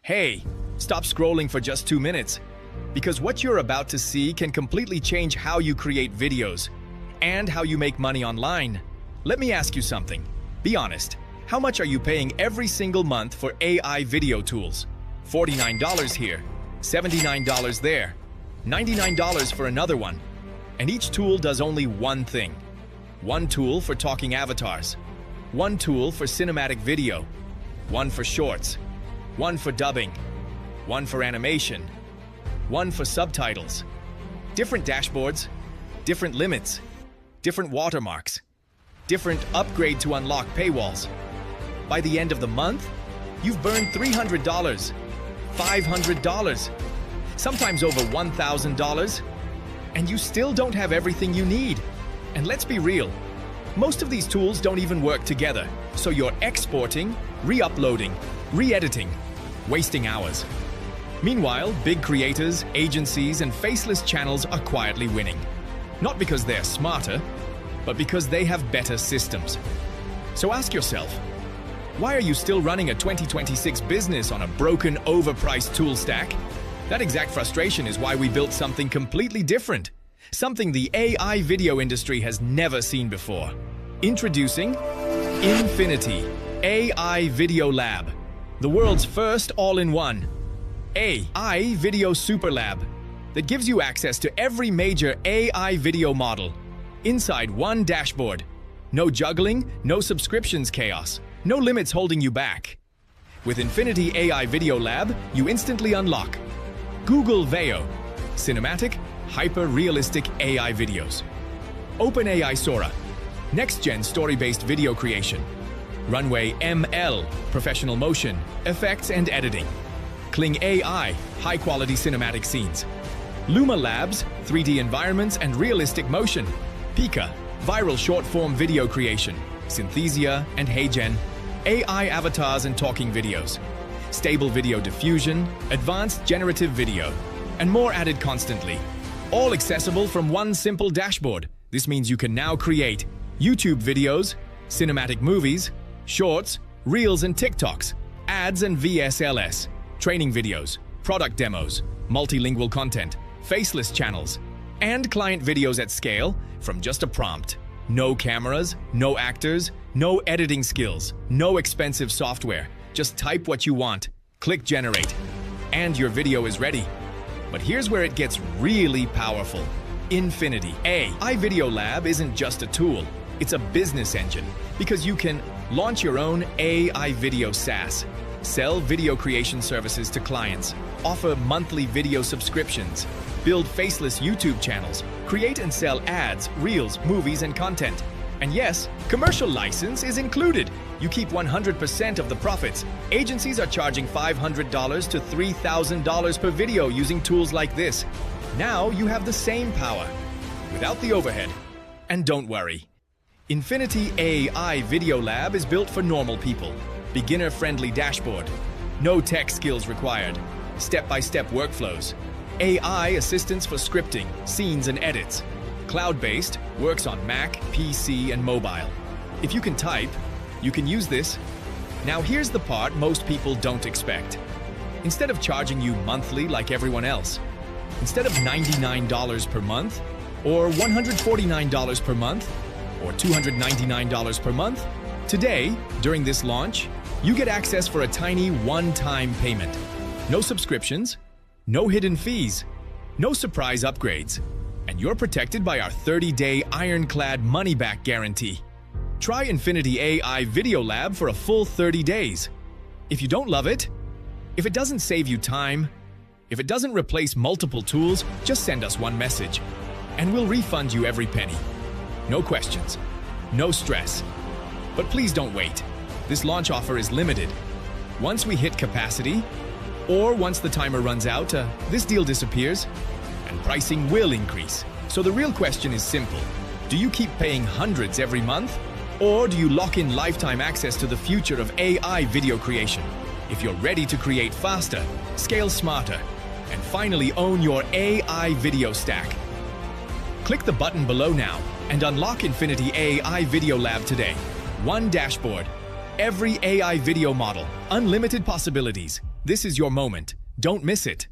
Hey, stop scrolling for just 2 minutes, because what you're about to see can completely change how you create videos and how you make money online. Let me ask you something. Be honest. How much are you paying every single month for AI video tools? $49 here, $79 there, $99 for another one. And each tool does only one thing. One tool for talking avatars, one tool for cinematic video, one for shorts, one for dubbing, one for animation, one for subtitles. Different dashboards, different limits, different watermarks, different upgrade to unlock paywalls. By the end of the month, you've burned $300, $500, sometimes over $1,000, and you still don't have everything you need. And let's be real, most of these tools don't even work together, so you're exporting, re-uploading, re-editing, wasting hours. Meanwhile, big creators, agencies, and faceless channels are quietly winning. Not because they're smarter, but because they have better systems. So ask yourself, why are you still running a 2026 business on a broken, overpriced tool stack? That exact frustration is why we built something completely different. Something the AI video industry has never seen before. Introducing InfinityAI Video Lab, the world's first all-in-one AI Video Super Lab that gives you access to every major AI video model inside one dashboard. No juggling, no subscriptions chaos, no limits holding you back. With InfinityAI Video Lab, you instantly unlock Google Veo, cinematic, hyper-realistic AI videos. OpenAI Sora, next-gen story-based video creation. Runway ML, professional motion, effects and editing. Kling AI, high-quality cinematic scenes. Luma Labs, 3D environments and realistic motion. Pika, viral short-form video creation. Synthesia and HeyGen, AI avatars and talking videos. Stable video diffusion, advanced generative video, and more added constantly. All accessible from one simple dashboard. This means you can now create YouTube videos, cinematic movies, shorts, reels and TikToks, ads and VSLS, training videos, product demos, multilingual content, faceless channels, and client videos at scale from just a prompt. No cameras, no actors, no editing skills, no expensive software. Just type what you want, click generate, and your video is ready. But here's where it gets really powerful. InfinityAI Video Lab isn't just a tool, it's a business engine, because you can launch your own AI Video SaaS, sell video creation services to clients, offer monthly video subscriptions, build faceless YouTube channels, create and sell ads, reels, movies, and content. And yes, commercial license is included. You keep 100% of the profits. Agencies are charging $500 to $3,000 per video using tools like this. Now you have the same power, without the overhead. And don't worry. InfinityAI Video Lab is built for normal people. Beginner-friendly dashboard. No tech skills required. Step-by-step workflows. AI assistance for scripting, scenes, and edits. Cloud-based, works on Mac, PC, and mobile. If you can type, you can use this. Now here's the part most people don't expect. Instead of charging you monthly like everyone else, instead of $99 per month, or $149 per month, or $299 per month, today, during this launch, you get access for a tiny one-time payment. No subscriptions, no hidden fees, no surprise upgrades, and you're protected by our 30-day ironclad money-back guarantee. Try InfinityAI Video Lab for a full 30 days. If you don't love it, if it doesn't save you time, if it doesn't replace multiple tools, just send us one message, and we'll refund you every penny. No questions, no stress. But please don't wait. This launch offer is limited. Once we hit capacity, or once the timer runs out, this deal disappears, and pricing will increase. So the real question is simple. Do you keep paying hundreds every month? Or do you lock in lifetime access to the future of AI video creation? If you're ready to create faster, scale smarter, and finally own your AI video stack, click the button below now and unlock InfinityAI Video Lab today. One dashboard, every AI video model, unlimited possibilities, This is your moment. Don't miss it.